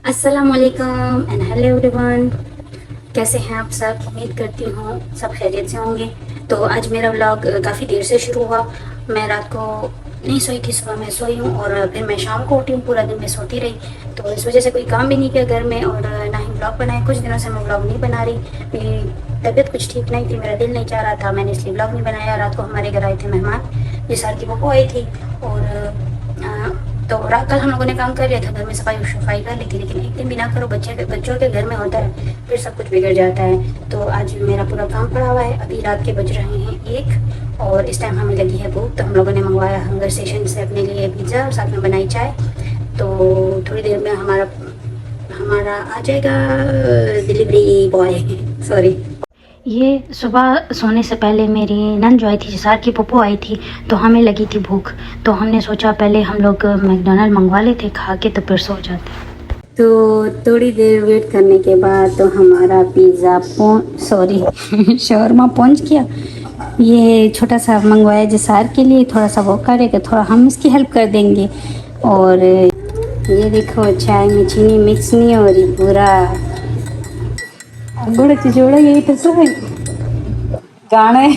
अस्सलाम वालेकुम and hello everyone. कैसे हैं आप सब? उम्मीद करती हूँ सब खैरियत से होंगे। तो आज मेरा व्लॉग काफ़ी देर से शुरू हुआ। मैं रात को नहीं सोई थी, सुबह मैं सोई हूँ और फिर मैं शाम को उठी हूँ। पूरा दिन मैं सोती रही, तो इस वजह से कोई काम भी नहीं किया घर में और ना ही व्लॉग बनाए। कुछ दिनों से मैं व्लॉग नहीं बना रही, मेरी तबीयत कुछ ठीक नहीं थी, मेरा दिल नहीं चाह रहा था, मैंने इसलिए व्लॉग नहीं बनाया। रात को हमारे घर आए थे मेहमान, जिस की पप्पू आई थी और तो कल हम लोगों ने काम कर लिया था, घर में सफाई सफाई कर ली थी। लेकिन एक दिन बिना करो बच्चों के घर में होता है, फिर सब कुछ बिगड़ जाता है। तो आज मेरा पूरा काम पड़ा हुआ है। अभी रात के बज रहे हैं 1 और इस टाइम हमें लगी है भूख, तो हम लोगों ने मंगवाया हंगर स्टेशन से अपने लिए पिज़्ज़ा और साथ में बनाई चाय। तो थोड़ी देर में हमारा हमारा आ जाएगा डिलीवरी बॉय। सॉरी। ये सुबह सोने से पहले मेरी नंद जो आई थी, जिसार की पप्पू आई थी, तो हमें लगी थी भूख। तो हमने सोचा पहले हम लोग मैकडोनल्ड मंगवा लेते, खा के तो फिर सो जाते। तो थोड़ी देर वेट करने के बाद तो हमारा पिज़्ज़ा शवरमा पहुंच गया। ये छोटा सा मंगवाया जिसार के लिए, थोड़ा सा वो करेगा, थोड़ा हम इसकी हेल्प कर देंगे। और ये देखो, चाय में चीनी मिक्स नहीं हो रही, पूरा गुड़ चिचोड़ा यही तो सब है। गाने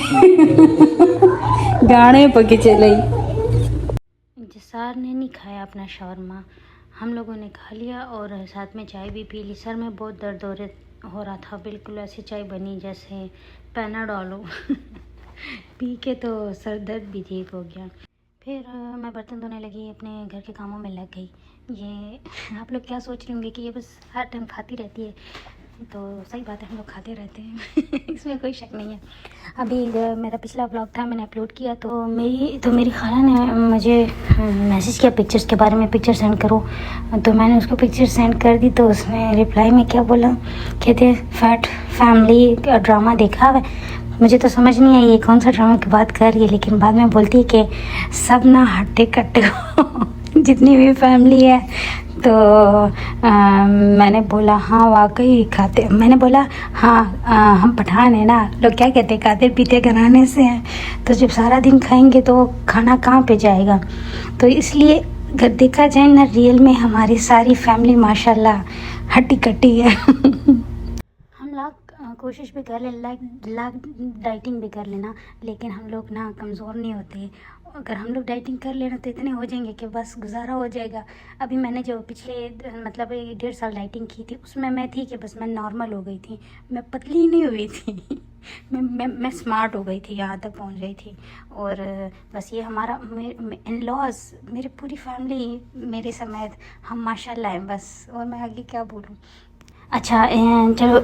गाने पके चले। जसार ने नहीं खाया अपना शौरमा, हम लोगों ने खा लिया और साथ में चाय भी पी ली। सर में बहुत दर्द हो रहा था, बिल्कुल ऐसी चाय बनी जैसे पैनाडोल हो। पी के तो सर दर्द भी ठीक हो गया। फिर मैं बर्तन धोने लगी, अपने घर के कामों में लग गई। ये आप लोग क्या सोच रहे होंगे कि ये बस हर टाइम खाती रहती है, तो सही बात है, हम लोग खाते रहते हैं। इसमें कोई शक नहीं है। अभी मेरा पिछला व्लॉग था, मैंने अपलोड किया, तो मेरी खाला ने मुझे मैसेज किया पिक्चर्स के बारे में, पिक्चर सेंड करो। तो मैंने उसको पिक्चर सेंड कर दी, तो उसने रिप्लाई में क्या बोला, कहते फैट फैमिली का ड्रामा देखा है। मुझे तो समझ नहीं आई ये कौन सा ड्रामा की बात कर रही है, लेकिन बाद में बोलती है कि सब ना हट्टे कट्टे हो। जितनी भी फैमिली है। तो मैंने बोला हाँ वाकई खाते, मैंने बोला हाँ हम पठान है ना, लोग क्या कहते हैं खाते पीते घराने से हैं, तो जब सारा दिन खाएंगे तो खाना कहाँ पे जाएगा। तो इसलिए अगर देखा जाए ना, रियल में हमारी सारी फैमिली माशाल्लाह हट्टी कट्टी है। हम लोग कोशिश भी कर ले, लाइक डाइटिंग भी कर लेना, लेकिन हम लोग ना कमज़ोर नहीं होते। अगर हम लोग डाइटिंग कर लेना तो इतने हो जाएंगे कि बस गुजारा हो जाएगा। अभी मैंने जो पिछले मतलब 1.5 साल डाइटिंग की थी, उसमें मैं थी कि बस मैं नॉर्मल हो गई थी, मैं पतली नहीं हुई थी। मैं स्मार्ट हो गई थी, यहाँ तक पहुँच गई थी। और बस ये हमारा इन लॉज, मेरी पूरी फैमिली मेरे समेत हम माशाल्लाह हैं बस, और मैं आगे क्या बोलूँ। अच्छा चलो,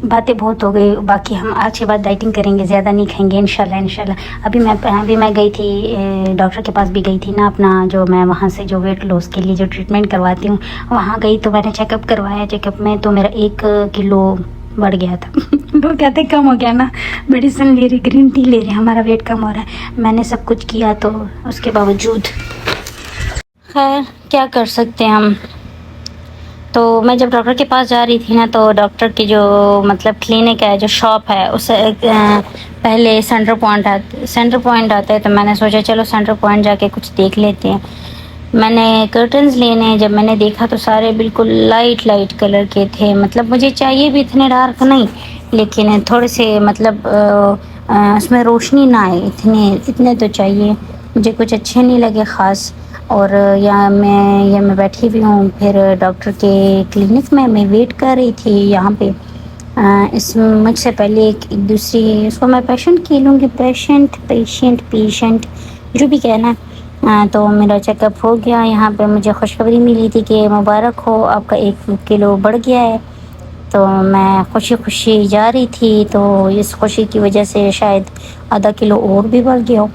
बातें बहुत हो गई, बाकी हम आज के बाद डाइटिंग करेंगे, ज़्यादा नहीं खाएंगे इंशाल्लाह इंशाल्लाह। अभी मैं गई थी, डॉक्टर के पास भी गई थी ना, अपना जो मैं वहाँ से जो वेट लॉस के लिए जो ट्रीटमेंट करवाती हूँ, वहाँ गई तो मैंने चेकअप करवाया। चेकअप में तो मेरा 1 किलो बढ़ गया था। तो कहते कम हो गया ना, मेडिसिन ले रही, ग्रीन टी ले रही, हमारा वेट कम हो रहा है। मैंने सब कुछ किया, तो उसके बावजूद खैर क्या कर सकते हैं हम। तो मैं जब डॉक्टर के पास जा रही थी ना, तो डॉक्टर की जो मतलब क्लिनिक है, जो शॉप है, उस पहले सेंटर पॉइंट आता है। तो मैंने सोचा चलो सेंटर पॉइंट जाके कुछ देख लेते हैं। मैंने कर्टन्स लेने, जब मैंने देखा तो सारे बिल्कुल लाइट कलर के थे। मतलब मुझे चाहिए भी इतने डार्क नहीं, लेकिन थोड़े से मतलब उसमें रोशनी ना आए, इतने तो चाहिए। मुझे कुछ अच्छे नहीं लगे ख़ास। और यहाँ मैं बैठी भी हूँ, फिर डॉक्टर के क्लिनिक में मैं वेट कर रही थी यहाँ पे। इस मुझसे पहले एक दूसरी, उसको मैं पेशेंट की लूँगी, पेशेंट जो भी कहना। तो मेरा चेकअप हो गया। यहाँ पे मुझे खुशखबरी मिली थी कि मुबारक हो, आपका 1 किलो बढ़ गया है। तो मैं खुशी खुशी जा रही थी, तो इस खुशी की वजह से शायद आधा किलो और भी बढ़ गया हो।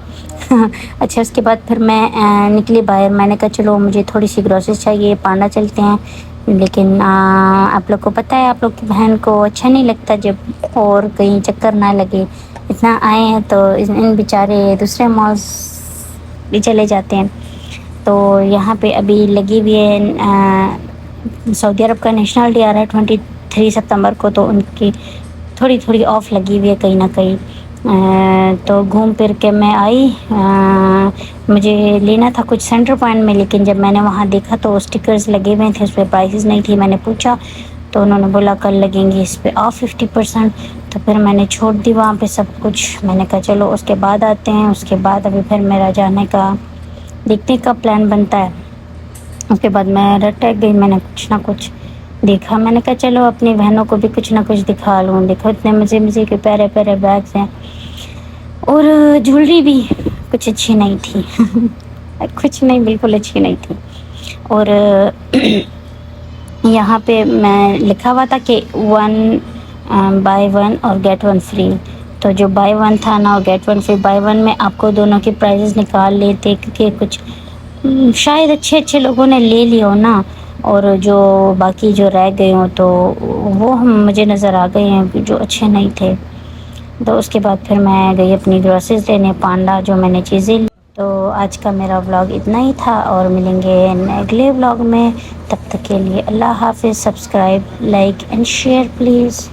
अच्छा, उसके बाद फिर मैं निकली बाहर। मैंने कहा चलो मुझे थोड़ी सी ग्रोसरी चाहिए, पांडा चलते हैं। लेकिन आप लोग को पता है, आप लोग की बहन को अच्छा नहीं लगता जब और कहीं चक्कर ना लगे। इतना आए हैं तो इन बेचारे दूसरे मॉल्स भी चले जाते हैं। तो यहाँ पे अभी लगी हुई है, सऊदी अरब का नेशनल डे आ रहा है 23 सितंबर को, तो उनकी थोड़ी ऑफ लगी हुई है कहीं ना कहीं। तो घूम फिर के मैं आई। मुझे लेना था कुछ सेंटर पॉइंट में, लेकिन जब मैंने वहाँ देखा तो स्टिकर्स लगे हुए थे, उस पर प्राइसेस नहीं थी। मैंने पूछा तो उन्होंने बोला कल लगेंगे इस पे ऑफ 50%। तो फिर मैंने छोड़ दी वहाँ पे सब कुछ। मैंने कहा चलो उसके बाद आते हैं। उसके बाद अभी फिर मेरा जाने का देखने का प्लान बनता है। उसके बाद मैं रटक गई, मैंने कुछ ना कुछ देखा। मैंने कहा चलो अपनी बहनों को भी कुछ ना कुछ दिखा लूँ। देखो इतने मज़े मज़े के प्यारे प्यारे बैग्स हैं, और ज्वेलरी भी कुछ अच्छी नहीं थी। कुछ नहीं, बिल्कुल अच्छी नहीं थी। और यहाँ पे मैं लिखा हुआ था कि 1 और गेट 1 फ्री। तो जो बाय 1 था ना और गेट 1 फ्री, बाय 1 में आपको दोनों के प्राइजेस निकाल लेते, क्योंकि कुछ शायद अच्छे अच्छे लोगों ने ले लिया हो ना, और जो बाकी जो रह गए हों तो वो हम मुझे नज़र आ गए हैं जो अच्छे नहीं थे। तो उसके बाद फिर मैं गई अपनी ग्रॉसरीज लेने पांडा, जो मैंने चीज़ें ली। तो आज का मेरा व्लॉग इतना ही था, और मिलेंगे अगले व्लॉग में। तब तक के लिए अल्लाह हाफ़िज़। Subscribe, like and share please.